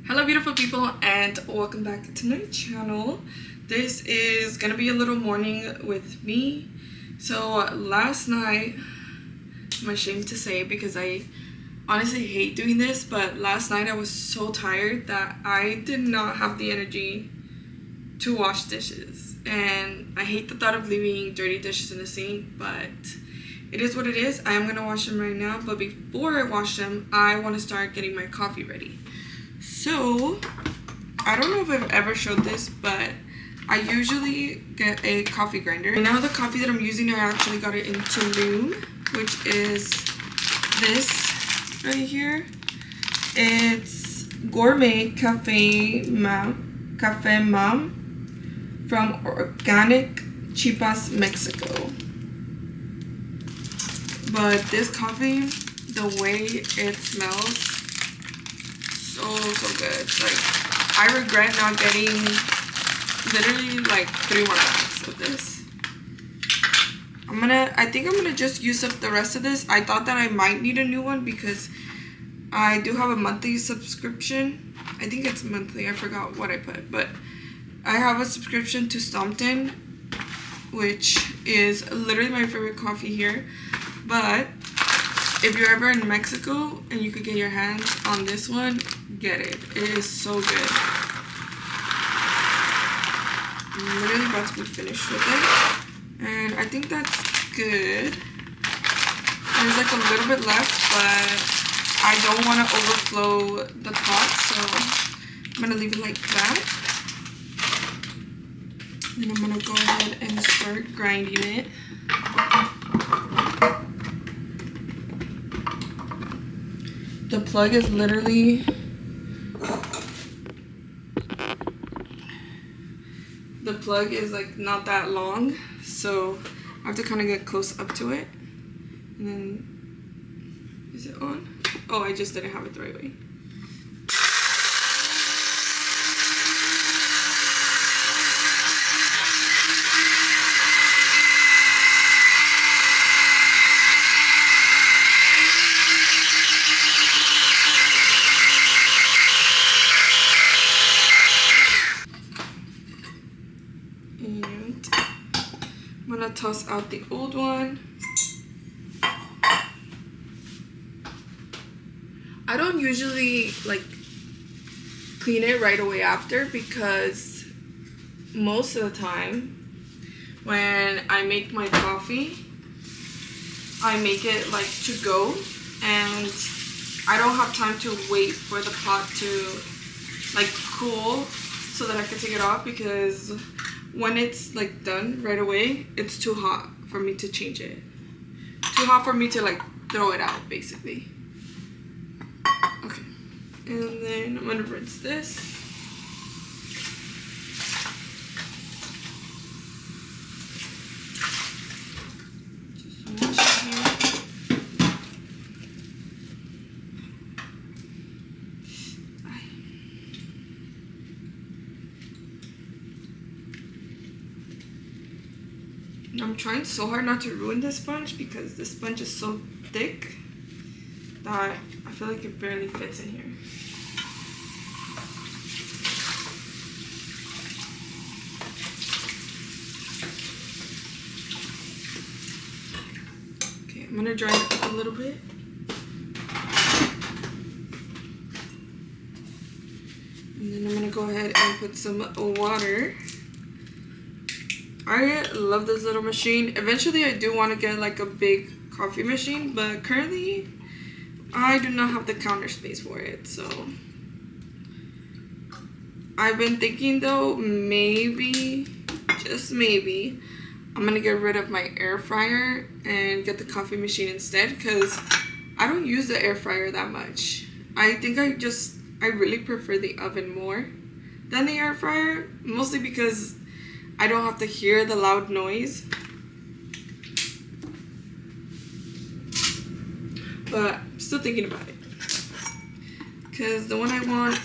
Hello beautiful people and welcome back to my channel. This is gonna be a little morning with me. So last night, I'm ashamed to say because I honestly hate doing this, but last night I was so tired that I did not have the energy to wash dishes, and I hate the thought of leaving dirty dishes in the sink, but it is what it is. I am gonna wash them right now, but before I wash them I want to start getting my coffee ready. So I don't know if I've ever showed this, but I usually get a coffee grinder. And now the coffee that I'm using, I actually got it in Tulum, which is this right here. It's Gourmet Cafe Mam from Organic Chiapas, Mexico. But this coffee, the way it smells, so good. Like, I regret not getting literally like 3 more bags of this. I think I'm gonna just use up the rest of this. I thought that I might need a new one because I do have a monthly subscription. I think it's monthly, I forgot what I put, but I have a subscription to Stompton, which is literally my favorite coffee here. But if you're ever in Mexico and you could get your hands on this one, get it. It is so good. I'm literally about to be finished with it. And I think that's good. There's like a little bit left, but I don't want to overflow the pot, so I'm going to leave it like that. Then I'm going to go ahead and start grinding it. The plug is literally like not that long, so I have to kind of get close up to it. And then, is it on? Oh, I just didn't have it the right way. I'm gonna toss out the old one. I don't usually like clean it right away after, because most of the time when I make my coffee, I make it like to go, and I don't have time to wait for the pot to like cool so that I can take it off, because when it's like done right away, it's too hot for me to change it. Too hot for me to like throw it out, basically. Okay. And then I'm gonna rinse this. Just wash here. I'm trying so hard not to ruin this sponge because this sponge is so thick that I feel like it barely fits in here. Okay, I'm gonna dry it up a little bit. And then I'm gonna go ahead and put some water. I love this little machine. Eventually I do want to get like a big coffee machine, but currently I do not have the counter space for it. So I've been thinking though, maybe, just maybe, I'm gonna get rid of my air fryer and get the coffee machine instead, because I don't use the air fryer that much. I think I really prefer the oven more than the air fryer, mostly because I don't have to hear the loud noise. But I'm still thinking about it, because the one I want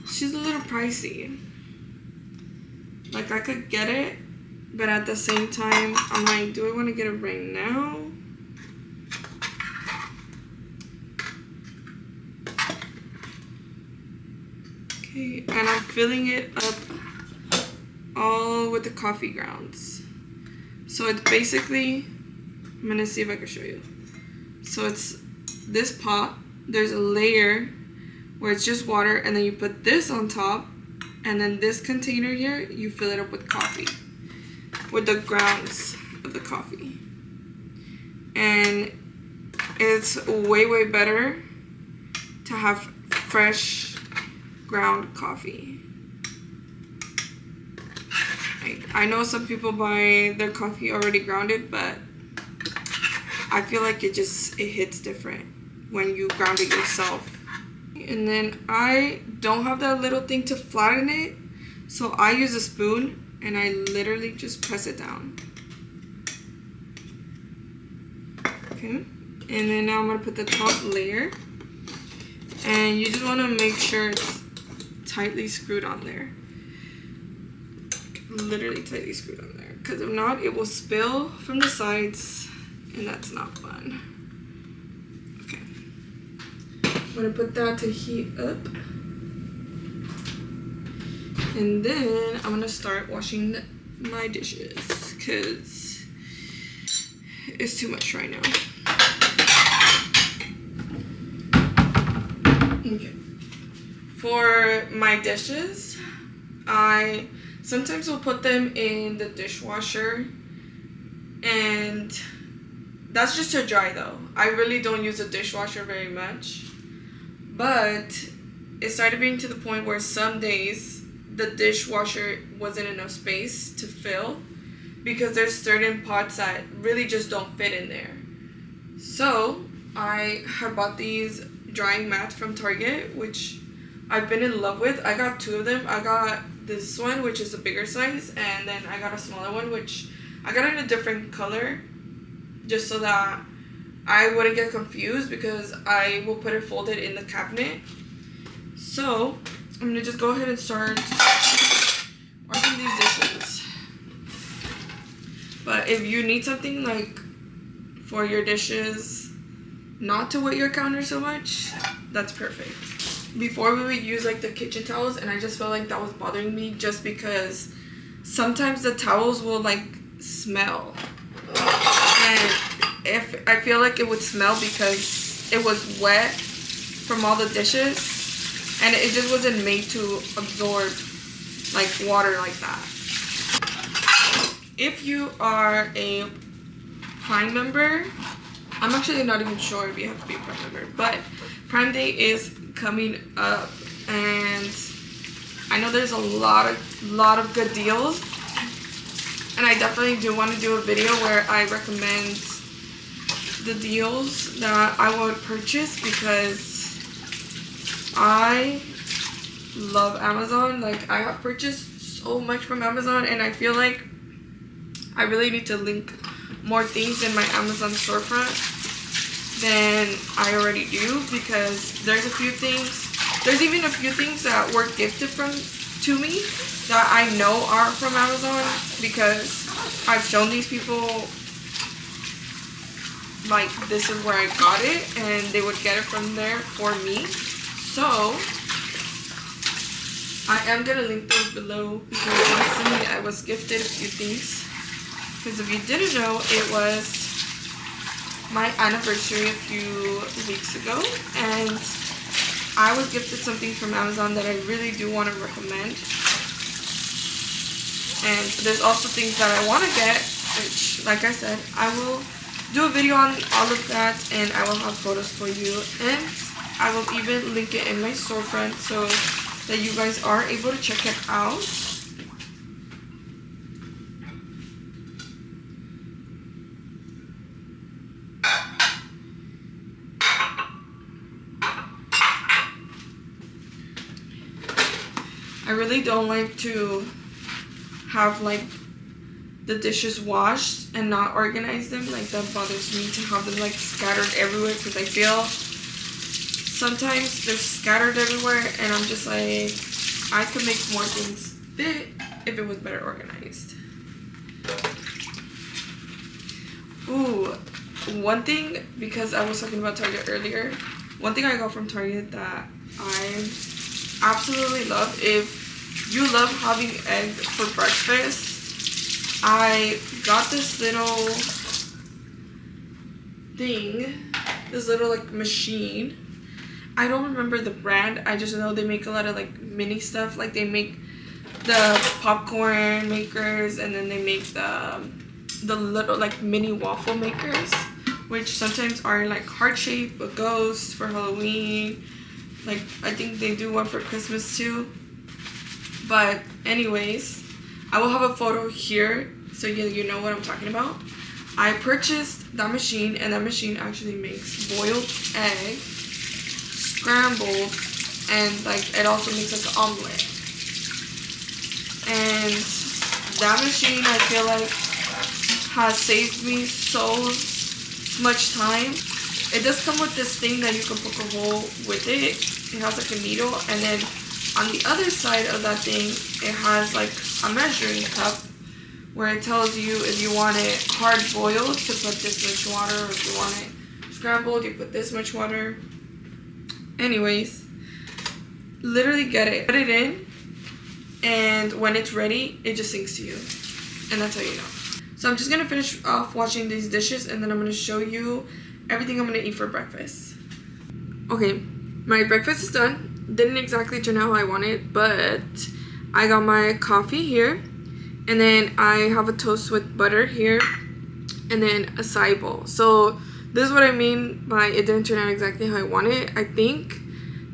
she's a little pricey. Like, I could get it, but at the same time I'm like, do I want to get it right now? Okay, and I'm filling it up all with the coffee grounds. So it's basically, I'm gonna see if I can show you. So it's this pot, there's a layer where it's just water, and then you put this on top, and then this container here, you fill it up with coffee, with the grounds of the coffee. And it's way better to have fresh ground coffee. I know some people buy their coffee already grounded, but I feel like it hits different when you ground it yourself. And then I don't have that little thing to flatten it, so I use a spoon and I literally just press it down. Okay, and then now I'm gonna put the top layer, and you just want to make sure it's tightly screwed on there. Literally tightly screwed on there, because if not, it will spill from the sides, and that's not fun. Okay, I'm gonna put that to heat up, and then I'm gonna start washing my dishes because it's too much right now. Okay, for my dishes, I sometimes will put them in the dishwasher, and that's just to dry though. I really don't use the dishwasher very much, but it started being to the point where some days the dishwasher wasn't enough space to fill, because there's certain pots that really just don't fit in there. So I had bought these drying mats from Target, which I've been in love with. I got two of them. I got this one, which is a bigger size, and then I got a smaller one, which I got in a different color, just so that I wouldn't get confused, because I will put it folded in the cabinet. So I'm gonna just go ahead and start washing these dishes. But if you need something like for your dishes not to wet your counter so much, that's perfect. Before we would use like the kitchen towels, and I just felt like that was bothering me, just because sometimes the towels will like smell, and if I feel like it would smell because it was wet from all the dishes, and it just wasn't made to absorb like water like that. If you are a Prime member, I'm actually not even sure if you have to be a Prime member, but Prime Day is coming up, and I know there's a lot of good deals, and I definitely do want to do a video where I recommend the deals that I would purchase, because I love Amazon. Like, I have purchased so much from Amazon, and I feel like I really need to link more things in my Amazon storefront than I already do, because there's even a few things that were gifted to me that I know are from Amazon, because I've shown these people like this is where I got it, and they would get it from there for me. So I am gonna link those below, because recently I was gifted a few things. Because if you didn't know, it was my anniversary a few weeks ago, and I was gifted something from Amazon that I really do want to recommend. And there's also things that I want to get, which, like I said, I will do a video on all of that, and I will have photos for you, and I will even link it in my storefront so that you guys are able to check it out. I really don't like to have like the dishes washed and not organize them. Like, that bothers me to have them like scattered everywhere, because I feel sometimes they're scattered everywhere, and I'm just like, I could make more things fit if it was better organized. Ooh, one thing, because I was talking about Target earlier, one thing I got from Target that I absolutely love. If you love having egg for breakfast, I got this little thing, this little like machine. I don't remember the brand. I just know they make a lot of like mini stuff. Like they make the popcorn makers, and then they make the little like mini waffle makers, which sometimes are like heart shaped, a ghost for Halloween. Like I think they do one for Christmas too. But anyways, I will have a photo here so you know what I'm talking about. I purchased that machine, and that machine actually makes boiled egg, scrambled, and like it also makes like an omelet. And that machine, I feel like, has saved me so much time. It does come with this thing that you can poke a hole with it. It has like a needle, and then on the other side of that thing, it has like a measuring cup where it tells you if you want it hard boiled to put this much water, or if you want it scrambled, you put this much water. Anyways, literally get it, put it in, and when it's ready, it just syncs to you, and that's how you know. So I'm just gonna finish off washing these dishes, and then I'm gonna show you everything I'm gonna eat for breakfast. Okay, my breakfast is done. Didn't exactly turn out how I wanted, but I got my coffee here, and then I have a toast with butter here, and then a acai bowl. So this is what I mean by it didn't turn out exactly how I wanted. I think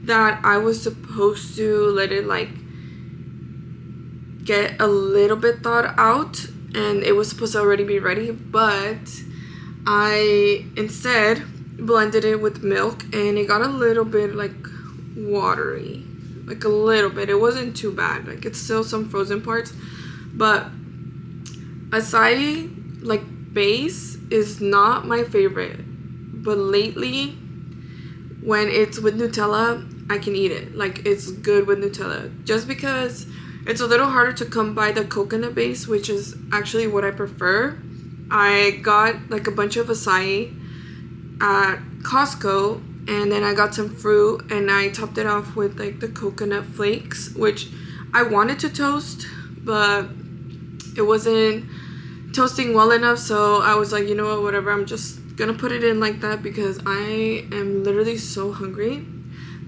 that I was supposed to let it like get a little bit thawed out, and it was supposed to already be ready, but I instead blended it with milk, and it got a little bit like watery, like a little bit. It wasn't too bad. Like it's still some frozen parts, but acai like base is not my favorite, but lately when it's with Nutella, I can eat it. Like it's good with Nutella, just because it's a little harder to come by the coconut base, which is actually what I prefer. I got like a bunch of acai at Costco, and then I got some fruit, and I topped it off with like the coconut flakes, which I wanted to toast, but it wasn't toasting well enough. So I was like, you know what, whatever, I'm just gonna put it in like that because I am literally so hungry.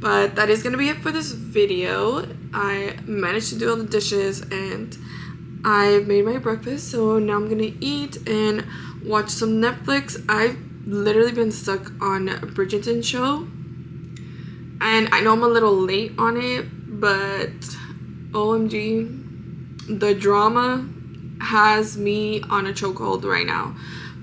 But that is gonna be it for this video. I managed to do all the dishes, and I've made my breakfast, so now I'm gonna eat and watch some Netflix. I've literally been stuck on Bridgerton show, and I know I'm a little late on it, but OMG, the drama has me on a chokehold right now.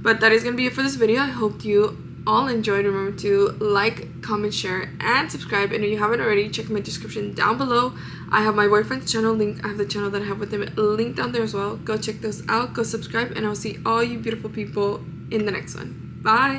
But that is gonna be it for this video. I hope you all enjoyed. Remember to like, comment, share, and subscribe, and if you haven't already, check my description down below. I have my boyfriend's channel link. I have the channel that I have with him linked down there as well. Go check those out, go subscribe, and I'll see all you beautiful people in the next one. Bye.